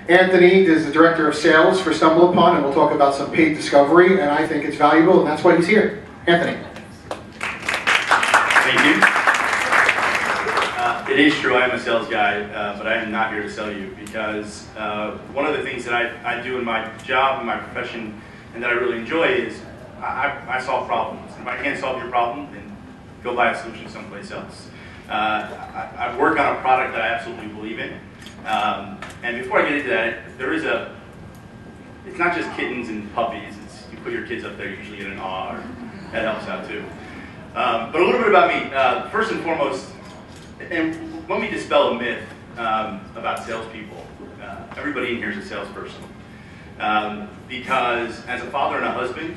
Anthony is the Director of Sales for StumbleUpon, and we'll talk about some paid discovery, and I think it's valuable, and that's why he's here. Anthony. Thank you. It is true, I am a sales guy, but I am not here to sell you, because one of the things that I do in my job, in my profession, and that I really enjoy is I solve problems. If I can't solve your problem, then go buy a solution someplace else. I work on a product that I absolutely believe in. And before I get into that, it's not just kittens and puppies. You put your kids up there, you usually get an awe, or that helps out too. But a little bit about me. First and foremost, and let me dispel a myth about salespeople. Everybody in here is a salesperson. Because as a father and a husband,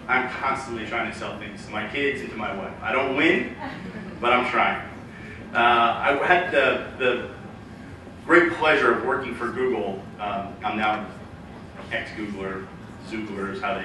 I'm constantly trying to sell things to my kids and to my wife. I don't win, but I'm trying. I had the great pleasure of working for Google. I'm now ex-Googler, Zoogler is how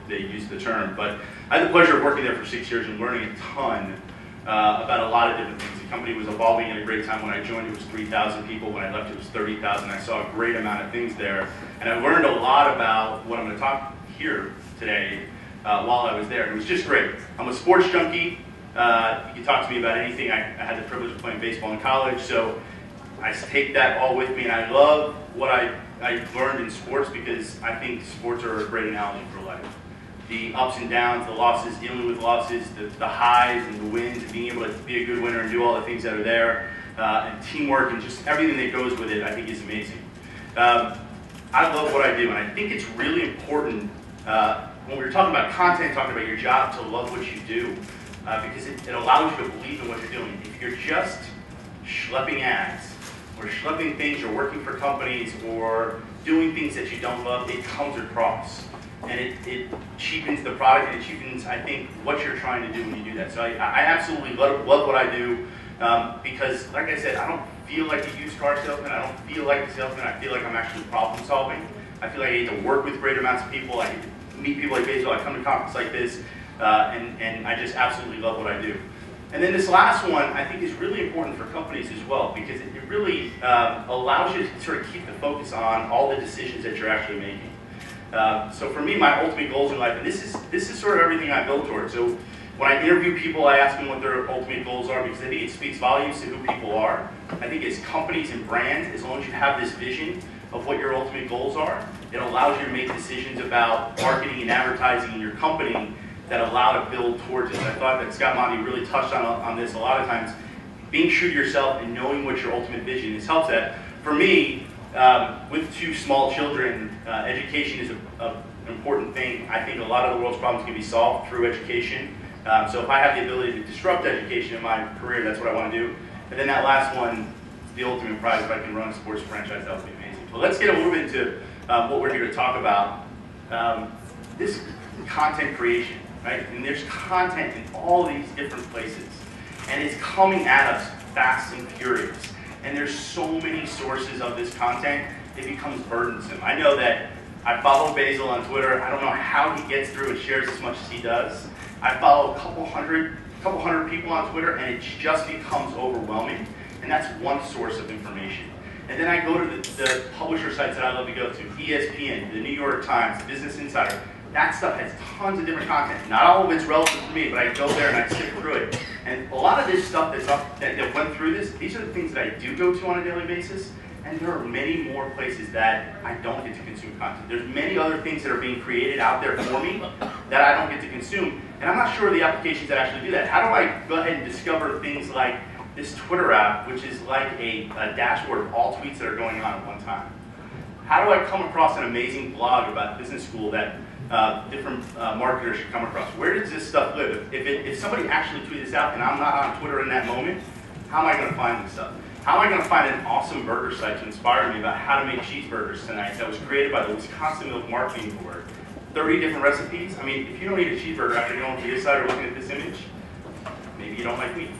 they use the term, but I had the pleasure of working there for 6 years and learning a ton about a lot of different things. The company was evolving at a great time. When I joined, it was 3,000 people. When I left, it was 30,000. I saw a great amount of things there, and I learned a lot about what I'm going to talk here today while I was there. And it was just great. I'm a sports junkie. You can talk to me about anything. I had the privilege of playing baseball in college, so I take that all with me, and I love what I learned in sports, because I think sports are a great analogy for life. The ups and downs, the losses, dealing with losses, the highs and the wins, and being able to be a good winner and do all the things that are there, and teamwork and just everything that goes with it, I think is amazing. I love what I do, and I think it's really important when we're talking about content, talking about your job, to love what you do, because it allows you to believe in what you're doing. If you're just schlepping ads, or schlepping things, or working for companies, or doing things that you don't love, it comes across. And it cheapens the product, and it cheapens, I think, what you're trying to do when you do that. So I absolutely love what I do, because, like I said, I don't feel like a used car salesman. I don't feel like a salesman. I feel like I'm actually problem solving. I feel like I get to work with great amounts of people. I get to meet people like baseball. I come to conferences like this, and I just absolutely love what I do. And then this last one, I think, is really important for companies as well, because it really allows you to sort of keep the focus on all the decisions that you're actually making. So for me, my ultimate goals in life, and this is sort of everything I build towards. So when I interview people, I ask them what their ultimate goals are, because I think it speaks volumes to who people are. I think as companies and brands, as long as you have this vision of what your ultimate goals are, it allows you to make decisions about marketing and advertising in your company that allow to build towards it. I thought that Scott Monty really touched on this a lot of times. Being true to yourself and knowing what your ultimate vision is helps that. For me, with 2 small children, education is an important thing. I think a lot of the world's problems can be solved through education. So if I have the ability to disrupt education in my career, that's what I want to do. And then that last one, the ultimate prize, if I can run a sports franchise, that would be amazing. But let's get a little bit into what we're here to talk about. This content creation. Right? And there's content in all these different places, and it's coming at us fast and furious. And there's so many sources of this content, it becomes burdensome. I know that I follow Basil on Twitter. I don't know how he gets through and shares as much as he does. I follow a couple hundred people on Twitter, and it just becomes overwhelming. And that's one source of information. And then I go to the publisher sites that I love to go to: ESPN, the New York Times, Business Insider. That stuff has tons of different content. Not all of it's relevant for me, but I go there and I skip through it. And a lot of this stuff that's up, that went through this, these are the things that I do go to on a daily basis. And there are many more places that I don't get to consume content. There's many other things that are being created out there for me that I don't get to consume. And I'm not sure of the applications that actually do that. How do I go ahead and discover things like this Twitter app, which is like a dashboard of all tweets that are going on at one time? How do I come across an amazing blog about business school that different marketers should come across? Where does this stuff live? If somebody actually tweeted this out and I'm not on Twitter in that moment, how am I going to find this stuff? How am I going to find an awesome burger site to inspire me about how to make cheeseburgers tonight that was created by the Wisconsin Milk Marketing Board? 30 different recipes? I mean, if you don't eat a cheeseburger after going to the side or looking at this image, maybe you don't like meat.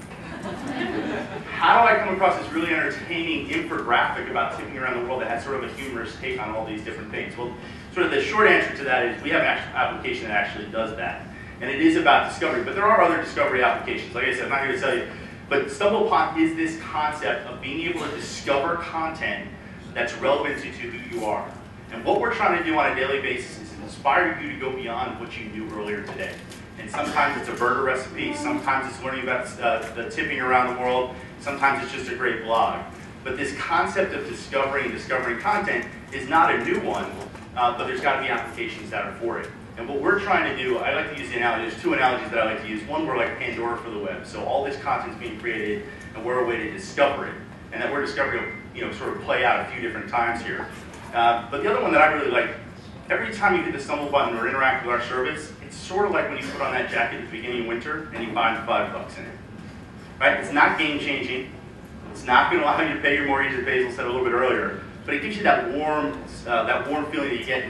How do I come across this really entertaining infographic about tipping around the world that has sort of a humorous take on all these different things? Well, sort of the short answer to that is we have an application that actually does that. And it is about discovery, but there are other discovery applications. Like I said, I'm not going to tell you, but StumbleUpon is this concept of being able to discover content that's relevant to who you are. And what we're trying to do on a daily basis is inspire you to go beyond what you knew earlier today. And sometimes it's a burger recipe, sometimes it's learning about the tipping around the world, sometimes it's just a great blog. But this concept of discovering content is not a new one, but there's got to be applications that are for it. And what we're trying to do, I like to use the analogy, there's two analogies that I like to use. One, we're like Pandora for the web. So all this content's being created, and we're a way to discover it. And that word discovery will sort of play out a few different times here. But the other one that I really like, every time you hit the stumble button or interact with our service, it's sort of like when you put on that jacket at the beginning of winter and you find $5 in it. Right? It's not game changing. It's not going to allow you to pay your mortgage, as Basil said a little bit earlier, but it gives you that warm feeling that you get,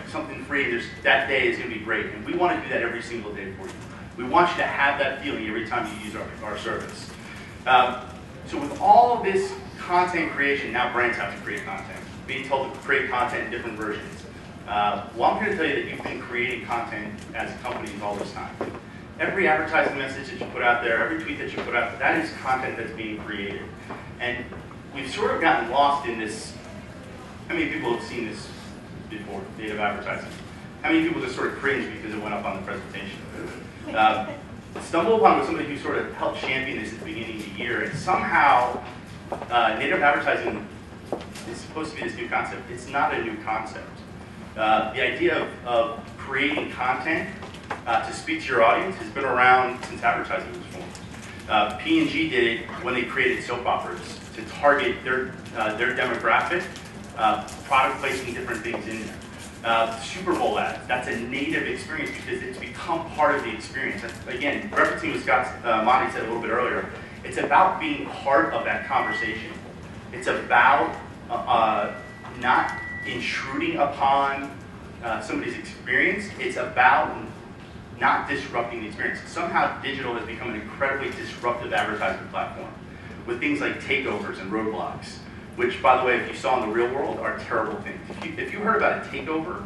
something free. That day is going to be great, and we want to do that every single day for you. We want you to have that feeling every time you use our service. So with all of this content creation, now brands have to create content. Being told to create content in different versions. Well, I'm here to tell you that you've been creating content as companies all this time. Every advertising message that you put out there, every tweet that you put out, that is content that's being created. And we've sort of gotten lost in this. How many people have seen this before, native advertising? How many people just sort of cringe because it went up on the presentation? Stumbled upon with somebody who sort of helped champion this at the beginning of the year, and somehow native advertising is supposed to be this new concept. It's not a new concept. The idea of creating content to speak to your audience has been around since advertising was formed. P&G did it when they created soap operas to target their demographic, product placing different things in there. Super Bowl ads, that's a native experience because it's become part of the experience. Again, referencing what Scott Monty said a little bit earlier, it's about being part of that conversation. It's about not intruding upon somebody's experience. It's about not disrupting the experience. Somehow digital has become an incredibly disruptive advertising platform with things like takeovers and roadblocks, which, by the way, if you saw in the real world, are terrible things. If you heard about a takeover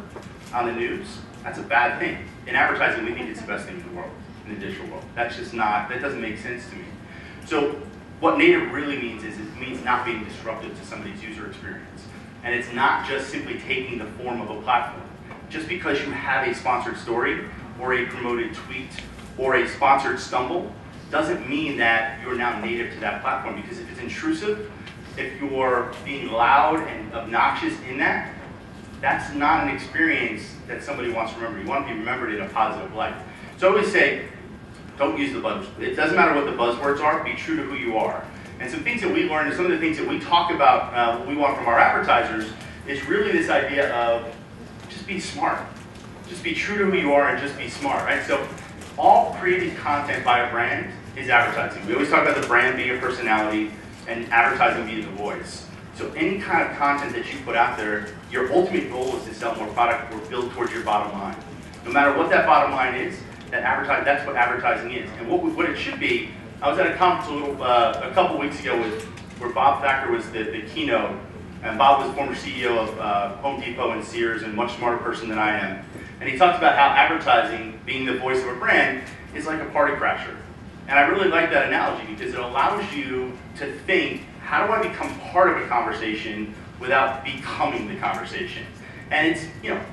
on the news, that's a bad thing. In advertising, we think it's the best thing in the world, in the digital world. That's just not, that doesn't make sense to me. So what native really means is it means not being disruptive to somebody's user experience. And it's not just simply taking the form of a platform. Just because you have a sponsored story or a promoted tweet or a sponsored stumble doesn't mean that you're now native to that platform, because if it's intrusive, if you're being loud and obnoxious in that, that's not an experience that somebody wants to remember. You want to be remembered in a positive light. So I always say, don't use the buzzwords. It doesn't matter what the buzzwords are, be true to who you are. And some things that we learned, and some of the things that we talk about, what we want from our advertisers, is really this idea of just be smart. Just be true to who you are and just be smart, right? So all created content by a brand is advertising. We always talk about the brand being a personality and advertising being the voice. So any kind of content that you put out there, your ultimate goal is to sell more product or build towards your bottom line. No matter what that bottom line is, that's what advertising is. And what it should be, I was at a conference a couple weeks ago where Bob Thacker was the keynote, and Bob was the former CEO of Home Depot and Sears and a much smarter person than I am. And he talked about how advertising, being the voice of a brand, is like a party crasher. And I really like that analogy because it allows you to think, how do I become part of a conversation without becoming the conversation? And it's,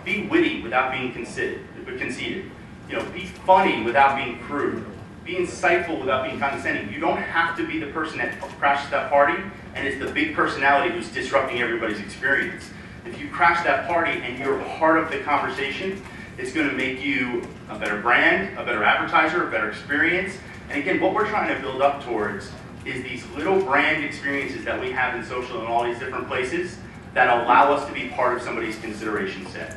be witty without being conceited. Be funny without being crude. Be insightful without being condescending. You don't have to be the person that crashes that party and is the big personality who's disrupting everybody's experience. If you crash that party and you're part of the conversation, it's going to make you a better brand, a better advertiser, a better experience. And again, what we're trying to build up towards is these little brand experiences that we have in social and all these different places that allow us to be part of somebody's consideration set.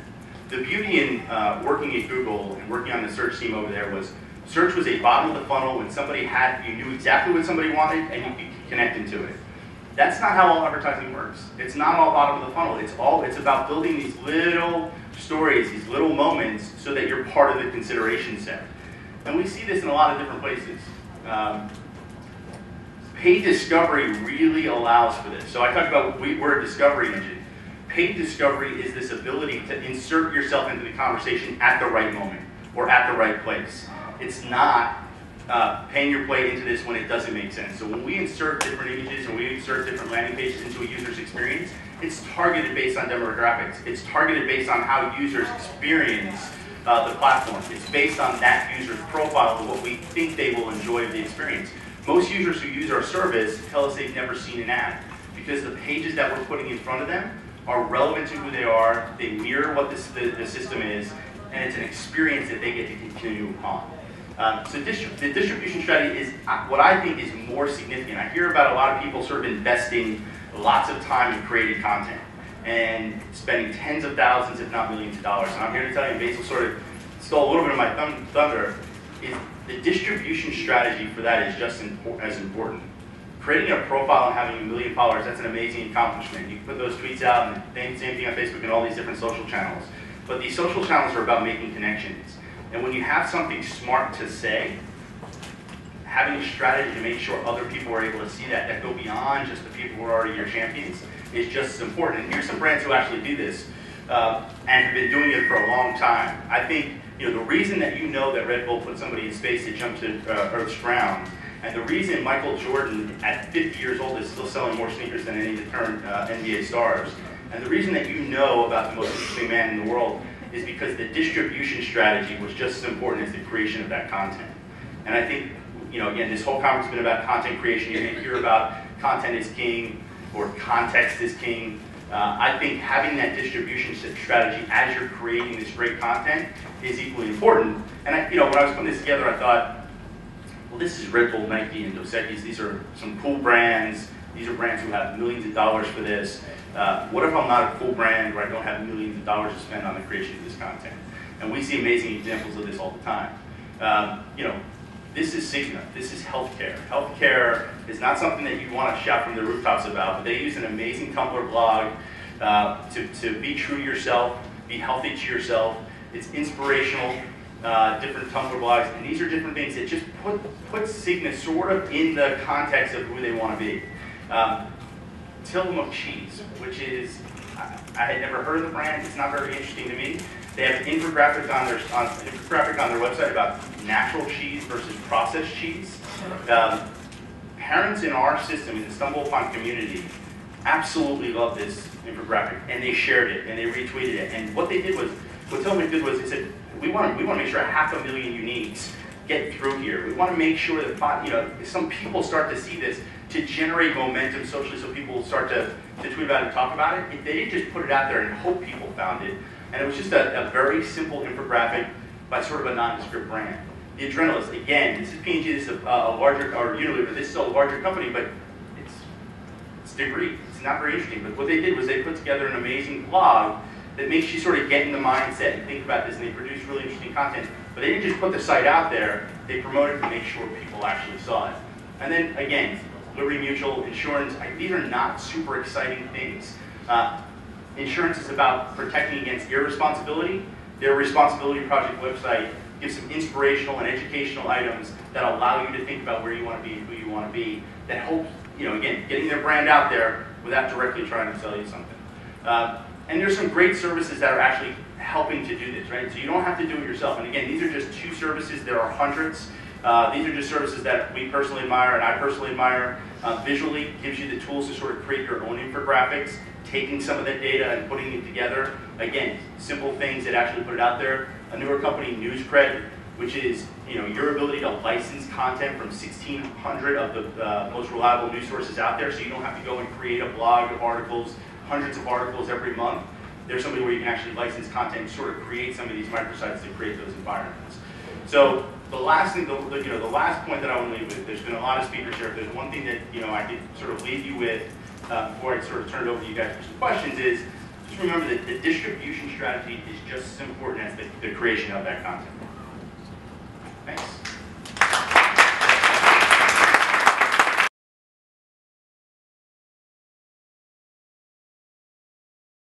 The beauty in working at Google and working on the search team over there was search was a bottom of the funnel. When somebody you knew exactly what somebody wanted and you could connect into it. That's not how all advertising works. It's not all bottom of the funnel. It's about building these little stories, these little moments, so that you're part of the consideration set. And we see this in a lot of different places. Paid discovery really allows for this. So I talked about we're a discovery engine. Paid discovery is this ability to insert yourself into the conversation at the right moment or at the right place. It's not paying your play into this when it doesn't make sense. So when we insert different images and we insert different landing pages into a user's experience, it's targeted based on demographics. It's targeted based on how users experience the platform. It's based on that user's profile and what we think they will enjoy of the experience. Most users who use our service tell us they've never seen an ad because the pages that we're putting in front of them are relevant to who they are, they mirror what the system is, and it's an experience that they get to continue upon. So the distribution strategy is what I think is more significant. I hear about a lot of people sort of investing lots of time in creating content and spending tens of thousands, if not millions of dollars. And I'm here to tell you, and Basil sort of stole a little bit of my thunder, is the distribution strategy for that is just as important. Creating a profile and having 1 million followers, that's an amazing accomplishment. You can put those tweets out and same thing on Facebook and all these different social channels. But these social channels are about making connections. And when you have something smart to say, having a strategy to make sure other people are able to see that go beyond just the people who are already your champions, is just as important. And here's some brands who actually do this and have been doing it for a long time. I think the reason that that Red Bull put somebody in space to jump to Earth's ground, and the reason Michael Jordan at 50 years old is still selling more sneakers than any of the current NBA stars, and the reason that about the most interesting man in the world is because the distribution strategy was just as important as the creation of that content. And I think, again, this whole conference has been about content creation. You may hear about content is king or context is king. I think having that distribution strategy as you're creating this great content is equally important. And when I was putting this together, I thought, well, this is Red Bull, Nike, and Dos Equis. These are some cool brands. These are brands who have millions of dollars for this. What if I'm not a cool brand where I don't have millions of dollars to spend on the creation of this content? And we see amazing examples of this all the time. This is Cigna. This is healthcare. Healthcare is not something that you want to shout from the rooftops about, but they use an amazing Tumblr blog to be true to yourself, be healthy to yourself. It's inspirational, different Tumblr blogs, and these are different things that just put Cigna sort of in the context of who they want to be. Tillamook cheese, which is, I had never heard of the brand. It's not very interesting to me. They have an infographic on their website about natural cheese versus processed cheese. Parents in our system, in the Stumble Upon community, absolutely love this infographic, and they shared it and they retweeted it. And what Tillamook did was they said, we want to make sure 500,000 uniques get through here. We want to make sure that some people start to see this to generate momentum socially, so people will start to tweet about it and talk about it. They didn't just put it out there and hope people found it. And it was just a very simple infographic by sort of a nondescript brand. The Adrenalist, again, this is P&G, this is a larger, or Unilever, this is a larger company, but it's degree. It's not very interesting. But what they did was they put together an amazing blog that makes you sort of get in the mindset and think about this, and they produce really interesting content. But they didn't just put the site out there, they promoted it to make sure people actually saw it. And then, again, Liberty Mutual, insurance, these are not super exciting things. Insurance is about protecting against irresponsibility. Their Responsibility Project website gives some inspirational and educational items that allow you to think about where you want to be and who you want to be, that helps, again, getting their brand out there without directly trying to sell you something. And there's some great services that are actually helping to do this, right? So you don't have to do it yourself. And again, these are just 2 services. There are hundreds. These are just services that we personally admire and I personally admire. Visually gives you the tools to sort of create your own infographics, taking some of that data and putting it together. Again, simple things that actually put it out there. A newer company, NewsCred, which is your ability to license content from 1,600 of the most reliable news sources out there, so you don't have to go and create a blog of articles, hundreds of articles every month. There's somebody where you can actually license content and sort of create some of these microsites to create those environments. So the last thing, the last point that I want to leave with, there's been a lot of speakers here. If there's one thing that I could sort of leave you with before I sort of turn it over to you guys for some questions is, just remember that the distribution strategy is just as important as the creation of that content.